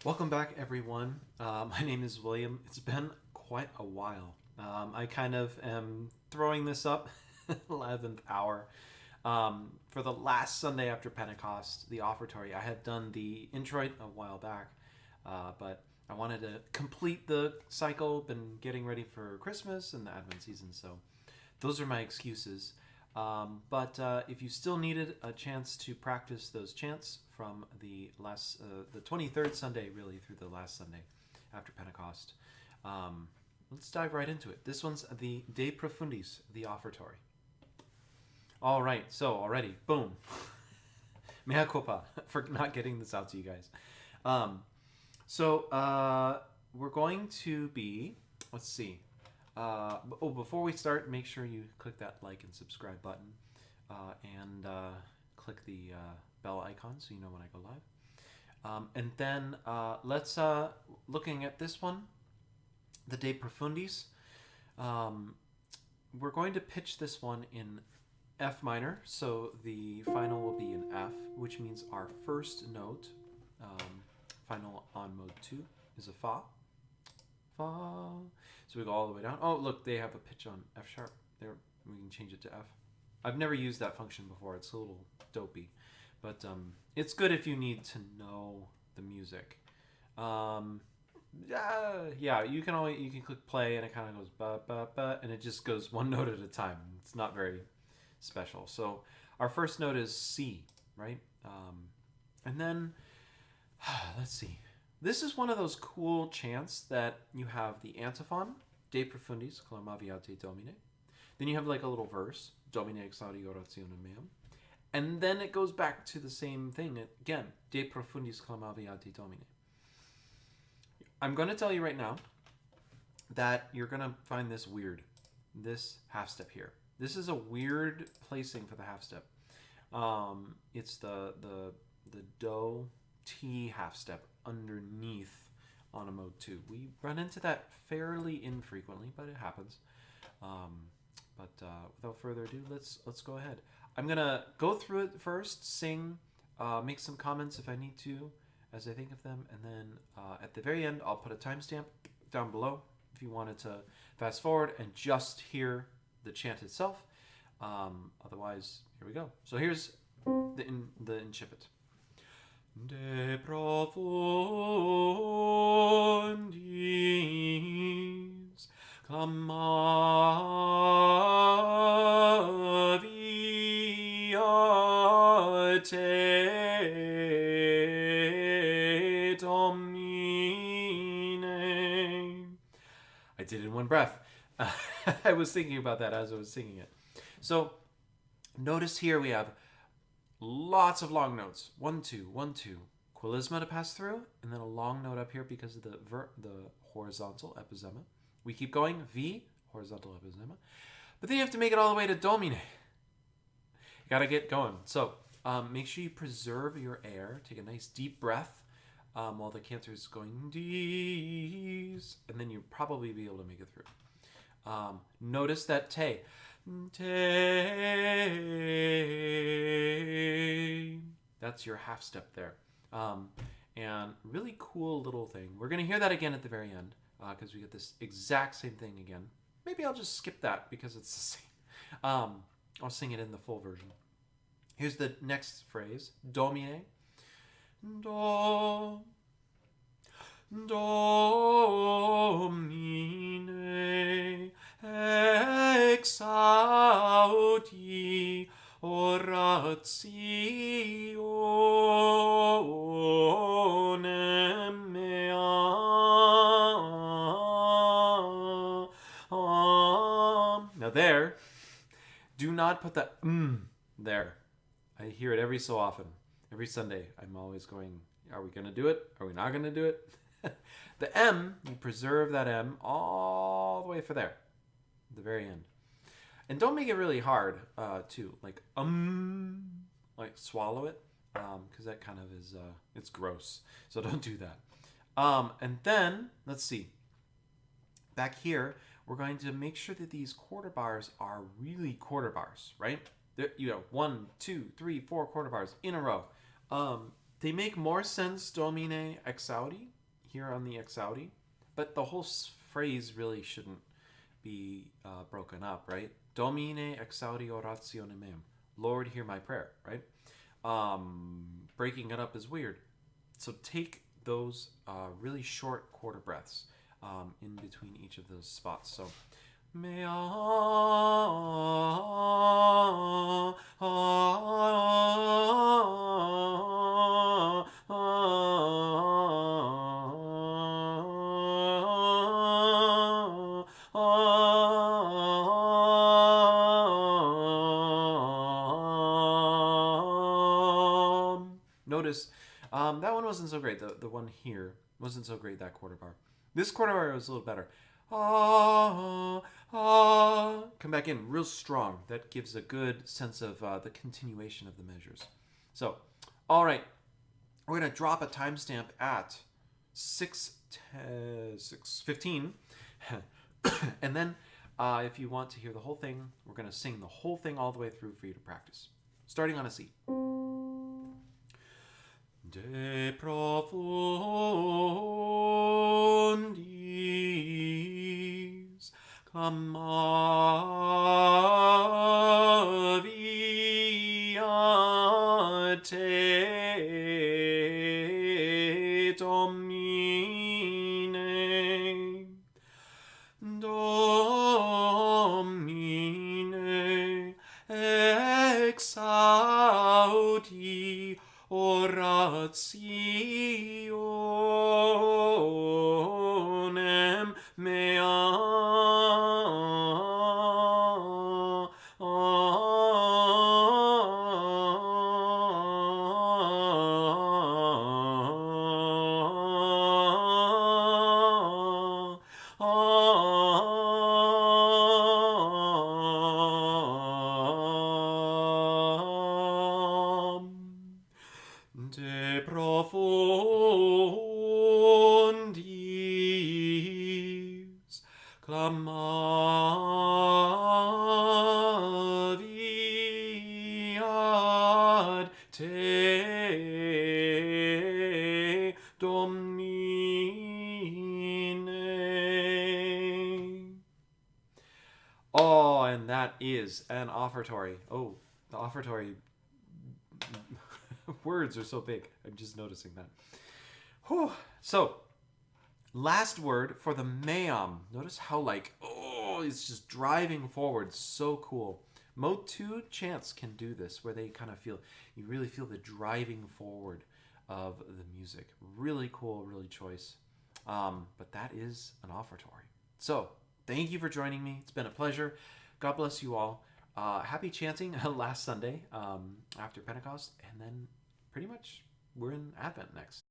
Welcome back, everyone. My name is William. It's been quite a while. I kind of am throwing this up 11th hour. For the last Sunday after Pentecost, the Offertory. I had done the introit a while back, but I wanted to complete the cycle. Been getting ready for Christmas and the Advent season, so those are my excuses. But if you still needed a chance to practice those chants from the 23rd Sunday, really through the last Sunday after Pentecost, let's dive right into it. This one's the De Profundis, the Offertory. All right, so already, boom. Mea culpa for not getting this out to you guys. We're going to be, let's see. Before we start, make sure you click that like and subscribe button and click the bell icon so you know when I go live. And then let's, looking at this one, the De Profundis, we're going to pitch this one in F minor, so the final will be in F, which means our first note, final on mode 2, is a Fa. Fa. So we go all the way down. Oh, look, they have a pitch on F sharp. There, we can change it to F. I've never used that function before. It's a little dopey, but it's good if you need to know the music. Yeah, you can click play and it kind of goes ba ba ba, and it just goes one note at a time. It's not very special. So our first note is C, right? And then let's see. This is one of those cool chants that you have the antiphon, De Profundis, clamaviate Domine. Then you have like a little verse, Domine exaudi orationem meam. And then it goes back to the same thing again, De Profundis clamaviate Domine. I'm going to tell you right now that you're going to find this weird, this half step here. This is a weird placing for the half step. It's the Do T half step underneath on a mode 2. We run into that fairly infrequently, but it happens. Without further ado, let's go ahead. I'm gonna go through it first, sing, make some comments if I need to, as I think of them, and then at the very end, I'll put a timestamp down below if you wanted to fast forward and just hear the chant itself. Otherwise, here we go. So here's the incipit. De profundis clamaviate Domine. I did it in one breath. I was thinking about that as I was singing it. So notice here we have lots of long notes. 1, 2, 1, 2. Quillisma to pass through, and then a long note up here because of the horizontal epizema. We keep going. V, horizontal epizema. But then you have to make it all the way to Domine. You got to get going. So make sure you preserve your air. Take a nice deep breath while the cantor is going D's, and then you'll probably be able to make it through. Notice that te. Te. That's your half step there. And really cool little thing. We're going to hear that again at the very end because we get this exact same thing again. Maybe I'll just skip that because it's the same. I'll sing it in the full version. Here's the next phrase. Domine. Do. Domine exaudi orationem meam. Now there, do not put the there. I hear it every so often. Every Sunday, I'm always going, are we going to do it? Are we not going to do it? The M, you preserve that M all the way for there, the very end. And don't make it really hard, too. Like swallow it, because that kind of is, it's gross. So don't do that. And then, let's see. Back here, we're going to make sure that these quarter bars are really quarter bars, right? You know, 1, 2, 3, 4 quarter bars in a row. They make more sense Domine exaudi here on the exaudi, but the whole phrase really shouldn't be broken up, right? Domine exaudi orationem meam. Lord, hear my prayer, right? Breaking it up is weird. So take those really short quarter breaths in between each of those spots. So, mea, notice that one wasn't so great. The one here wasn't so great, that quarter bar. This quarter bar was a little better. Come back in real strong. That gives a good sense of the continuation of the measures. So, all right. We're going to drop a timestamp at 6:15. And then if you want to hear the whole thing, we're going to sing the whole thing all the way through for you to practice. Starting on a C. De profundis clamaviat te, Domine, Domine, exaudi orationem meam. De profundis clamaviat te, Domine. Oh, and that is an offertory. Oh, the offertory words are so big. I'm just noticing that. Whew. So, last word for the meam. Notice how it's just driving forward. So cool. Mode 2 chants can do this, where they kind of you really feel the driving forward of the music. Really cool, really choice. But that is an offertory. So, thank you for joining me. It's been a pleasure. God bless you all. Happy chanting last Sunday after Pentecost, and then pretty much we're in Advent next.